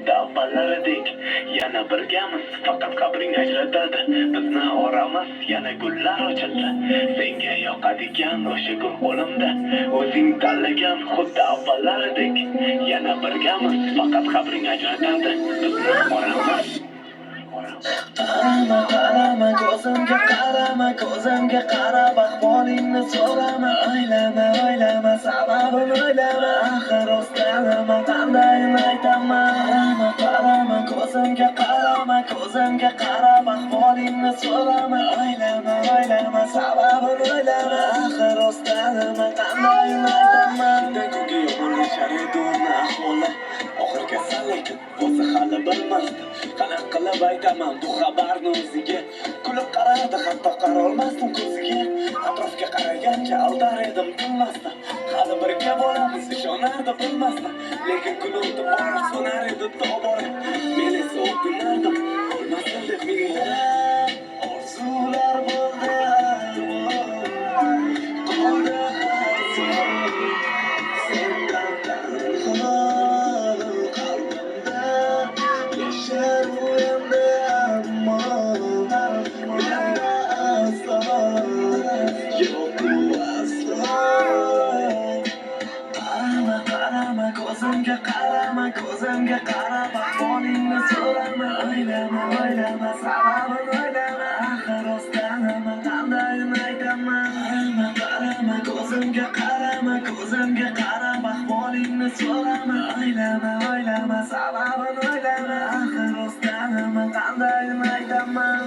xuddi avvallaridek. Yana birgamiz, faqat qabring ajratadi bizni oramiz. Yana gullar ochildi, senga yoqadigan o'sha gul qo'limda, o'zing tanlagan xuddi avvallaridek. Yana birgamiz, faqat qabring ajratadi bizni oramiz. Qarama, qarama, ko'zimga qarama, ko'zimga qarab ahvolingni so'rama. O'ylama, o'ylama, sababini o'ylama, axir o'zgarama, qandayin aytaman. Qarama, qarama, ko'zimga qarama, ko'zimga qarab ahvolingni so'rama. O'ylama, o'ylama, sababini o'ylama, axir o'zgarama, qandayin aytaman. Kunga yomonlashar edi uni ahvolar, oxir kasallik bo'lsa hali bilmasdi. Qanaqa qilib aytaman bu xabarni o'ziga? Kulib qarardi, hatto qarolmasdim ko'ziga. Atrofga qaragancha aldar edim bilmasdan. Hali birga bo'lamiz ishonardi bilmasdan. Lekin kun o'tib borib so'nar edi tobora. Men esa o'kinardim bo'lmasin deb miyada orzular bo'ldi. Qoldi sendan tanho qalbimda yashar o'yimda, ammo menda aslo yo'q u aslo. Qarama, qarama, ko'zimga qarama, ko'zimga qarab ahvolingni so'rama. O'ylama, o'ylama, sababini o'ylama, axir o'zgarama, qandayin aytaman. Qarama, qarama, ko'zimga qarama, ko'zimga qarab ahvolingni so'rama. O'ylama, o'ylama, sababini o'ylama, axir o'zgarama, qandayin aytaman.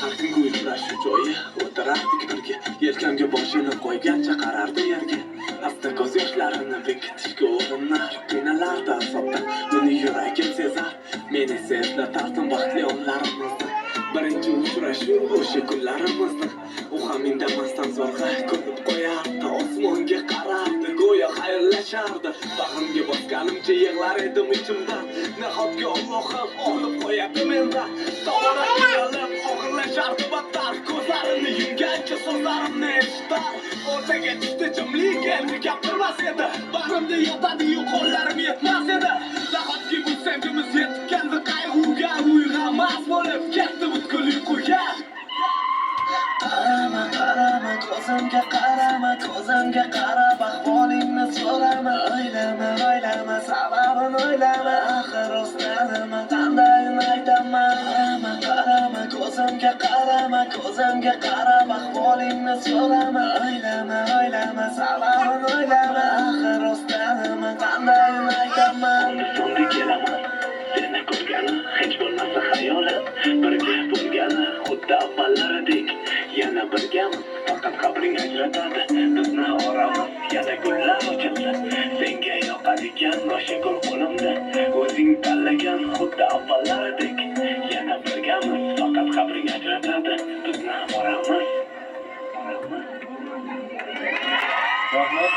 Har kungi uchrashuv joyi, o'tirardik birga, yelkamga boshini qo'ygancha qarardi yerga. Asta ko'z yoshlarini bekitishga urinlar, qiynalardi azobdan buni yuragim sezar. Men esa eslatardim baxtli onlarimizni, birinchi uchrashuv o'sha kunlarimizni. U ham indamasdan zo'rg'a kulib qo'yardi, osmonga qarardi, go'yo xayrlashardi. Bag'rimga bosganimcha yig'lar edim ichimdan, nahotki Alloh ham olib qo'yadi mendan. Tobora qiyalib og'irlashardi battar, ko'zlarini yumgancha so'zlarimni eshitar. O'rtaga tushdi jimlik, endi gapirmas edi, bag'rimda yotadi-yu qo'llarim yetmas edi. Nahotki bu sevgimiz yetib keldi qayg'uga, uyg'onmas bo'lib ketdi butkul uyquga. Qarama, qarama, ko'zimga qarama, ko'zimga qarab ahvolingni so'rama. O'ylama, o'ylama, sababini o'ylama, axir o'zgarama, qandayin aytaman. Qarama, qarama, ko'zimga qarama, ko'zimga qarab ahvolingni so'rama. O'ylama, o'ylama, sababini o'ylama, axir o'zgarama, qandayin aytaman. So'nggi kelaman, seni ko'rgani hech bo'lmasa xayolan, birga bo'lgani xuddi avvallaridek. Yana birgamiz, faqat qabring ajratadi bizni oramiz. Yana gullar ochildi, senga yoqadigan o'sha gul qo'limda, o'zing tanlagan xuddi avvallaridek. Yana birgamiz, faqat qabring ajratadi bizni oramiz. Rahmat,